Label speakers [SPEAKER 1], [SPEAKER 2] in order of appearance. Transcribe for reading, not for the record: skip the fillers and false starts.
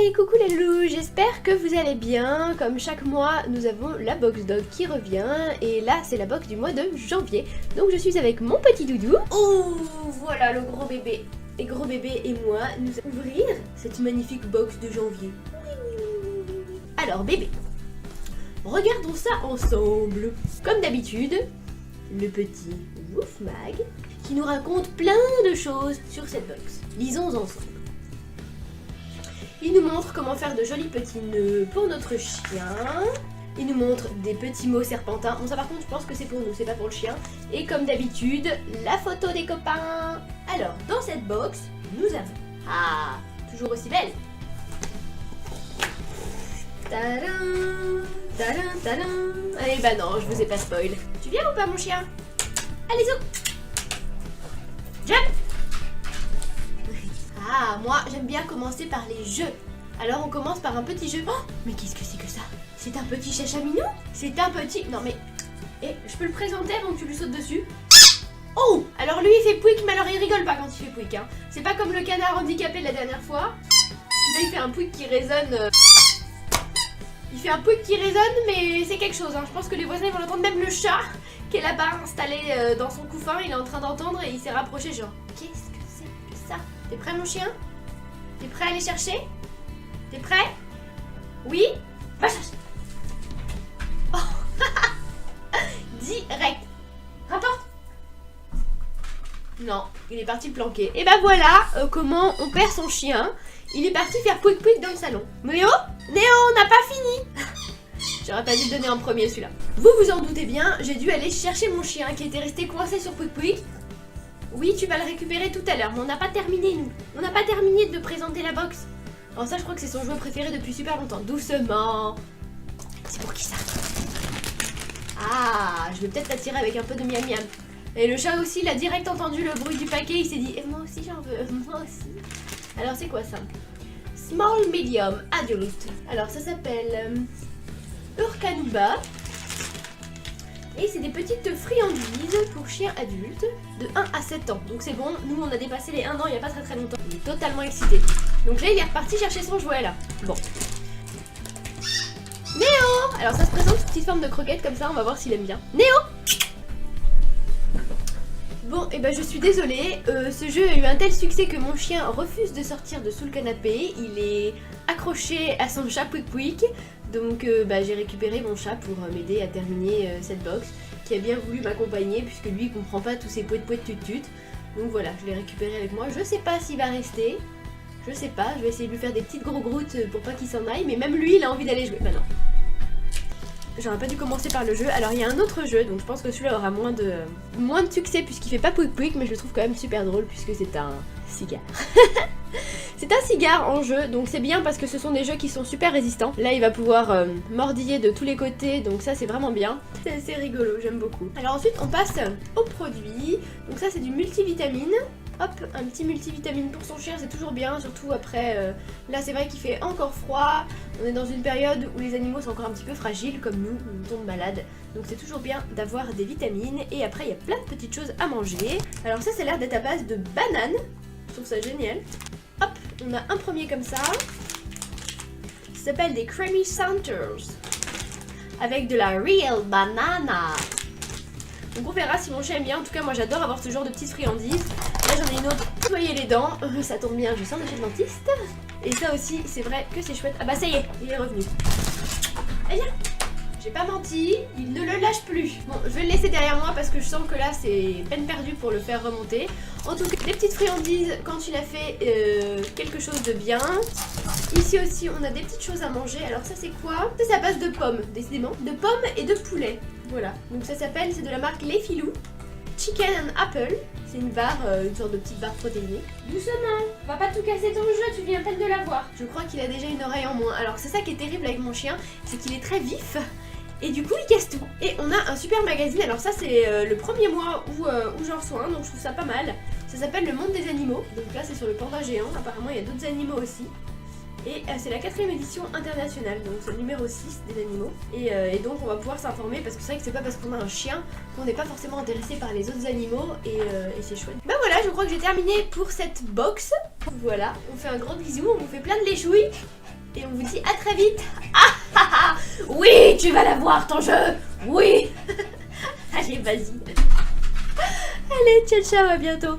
[SPEAKER 1] Hey, coucou les loups, j'espère que vous allez bien. Comme chaque mois, nous avons la box dog qui revient. Et là, c'est la box du mois de janvier. Donc je suis avec mon petit doudou. Oh, voilà le gros bébé. Et gros bébé et moi, nous allons ouvrir cette magnifique box de janvier. Alors bébé, regardons ça ensemble. Comme d'habitude, le petit Woofmag qui nous raconte plein de choses sur cette box. Lisons ensemble. Il nous montre comment faire de jolis petits nœuds pour notre chien. Il nous montre des petits mots serpentins. Bon, ça par contre, je pense que c'est pour nous, c'est pas pour le chien. Et comme d'habitude, la photo des copains. Alors, dans cette box, nous avons... Ah, toujours aussi belle. Tadam, tadam, tadam. Allez, bah non, je vous ai pas spoil. Tu viens ou pas, mon chien? Allez, zo. Jump. Ah, moi j'aime bien commencer par les jeux. Alors on commence par un petit jeu. Oh, mais qu'est-ce que c'est que ça? C'est un petit chacha mignon? C'est un petit... Non mais... Eh, je peux le présenter avant que tu lui sautes dessus? Oh! Alors lui il fait pouic, mais alors il rigole pas quand il fait pouic, hein. C'est pas comme le canard handicapé de la dernière fois. Là il fait un pouic qui résonne... Il fait un pouic qui résonne, mais c'est quelque chose, hein. Je pense que les voisins vont l'entendre. Même le chat qui est là-bas installé dans son couffin, il est en train d'entendre et il s'est rapproché genre... Qu'est-ce que c'est que ça? T'es prêt mon chien? T'es prêt à aller chercher? T'es prêt? Oui? Va chercher! Oh. Direct! Rapporte! Non, il est parti le planquer. Et bah voilà comment on perd son chien. Il est parti faire pouic pouic dans le salon. Néo? Néo, on n'a pas fini! J'aurais pas dû le donner en premier celui-là. Vous vous en doutez bien, j'ai dû aller chercher mon chien qui était resté coincé sur pouic pouic. Oui, tu vas le récupérer tout à l'heure, mais on n'a pas terminé, nous. On n'a pas terminé de présenter la box. Alors ça, je crois que c'est son jouet préféré depuis super longtemps. Doucement. C'est pour qui ça? Ah, je vais peut-être l'attirer avec un peu de miam miam. Et le chat aussi, il a direct entendu le bruit du paquet. Il s'est dit, moi aussi j'en veux, moi aussi. Alors c'est quoi ça? Small Medium Adult. Alors ça s'appelle Urkanuba. Et c'est des petites friandises pour chiens adultes de 1 à 7 ans. Donc c'est bon, nous on a dépassé les 1 an il n'y a pas très longtemps. Il est totalement excité. Donc là il est reparti chercher son jouet là. Bon. Néo! Alors ça se présente sous petite forme de croquette comme ça, on va voir s'il aime bien. Néo! Bon, et ben je suis désolée, ce jeu a eu un tel succès que mon chien refuse de sortir de sous le canapé. Il est accroché à son chat pouic pouic. Donc j'ai récupéré mon chat pour m'aider à terminer cette box, qui a bien voulu m'accompagner puisque lui il comprend pas tous ces poètes tut. Donc voilà, je l'ai récupéré avec moi. Je sais pas s'il va rester, je sais pas, je vais essayer de lui faire des petites gros-groutes pour pas qu'il s'en aille, mais même lui il a envie d'aller jouer. Bah non. J'aurais pas dû commencer par le jeu. Alors il y a un autre jeu, donc je pense que celui-là aura moins de succès puisqu'il fait pas pouic pouic, mais je le trouve quand même super drôle puisque c'est un cigare. C'est un cigare en jeu, donc c'est bien parce que ce sont des jeux qui sont super résistants. Là il va pouvoir mordiller de tous les côtés, donc ça c'est vraiment bien. C'est assez rigolo, j'aime beaucoup. Alors ensuite on passe aux produits. Donc ça c'est du multivitamine. Hop, un petit multivitamine pour son chien, c'est toujours bien, surtout après, là c'est vrai qu'il fait encore froid, on est dans une période où les animaux sont encore un petit peu fragiles, comme nous, on tombe malade, donc c'est toujours bien d'avoir des vitamines, et après il y a plein de petites choses à manger. Alors ça a l'air d'être à base de bananes, je trouve ça génial. Hop, on a un premier comme ça, ça s'appelle des Creamy Centers, avec de la Real Banana. Donc on verra si mon chien aime bien. En tout cas moi j'adore avoir ce genre de petites friandises. Là j'en ai une autre, nettoyer les dents. Ça tombe bien, je sors de chez le dentiste. Et ça aussi c'est vrai que c'est chouette. Ah bah ça y est, il est revenu. Allez viens. J'ai pas menti, il ne le lâche plus. Bon, je vais le laisser derrière moi parce que je sens que là c'est peine perdue pour le faire remonter. En tout cas, des petites friandises quand il a fait quelque chose de bien. Ici aussi on a des petites choses à manger. Alors ça c'est quoi? Ça c'est à base de pommes, décidément. De pommes et de poulet. Voilà, donc ça s'appelle, c'est de la marque Les Filous, Chicken and Apple. C'est une barre, une sorte de petite barre protéinée. Doucement, va pas tout casser ton jeu, tu viens à peine de l'avoir. Je crois qu'il a déjà une oreille en moins. Alors c'est ça qui est terrible avec mon chien, c'est qu'il est très vif. Et du coup il casse tout. Et on a un super magazine, alors ça c'est le premier mois où j'en reçois un, donc je trouve ça pas mal. Ça s'appelle Le Monde des Animaux, donc là c'est sur le panda géant, apparemment il y a d'autres animaux aussi. Et c'est la 4e édition internationale, donc c'est le numéro 6 des animaux. Et donc on va pouvoir s'informer parce que c'est vrai que c'est pas parce qu'on a un chien qu'on n'est pas forcément intéressé par les autres animaux et c'est chouette. Bah voilà, je crois que j'ai terminé pour cette box. Voilà, on fait un gros bisou, on vous fait plein de léchouilles. Et on vous dit à très vite. Ah ah ah. Oui, tu vas l'avoir ton jeu. Oui. Allez, vas-y. Allez, ciao ciao, à bientôt.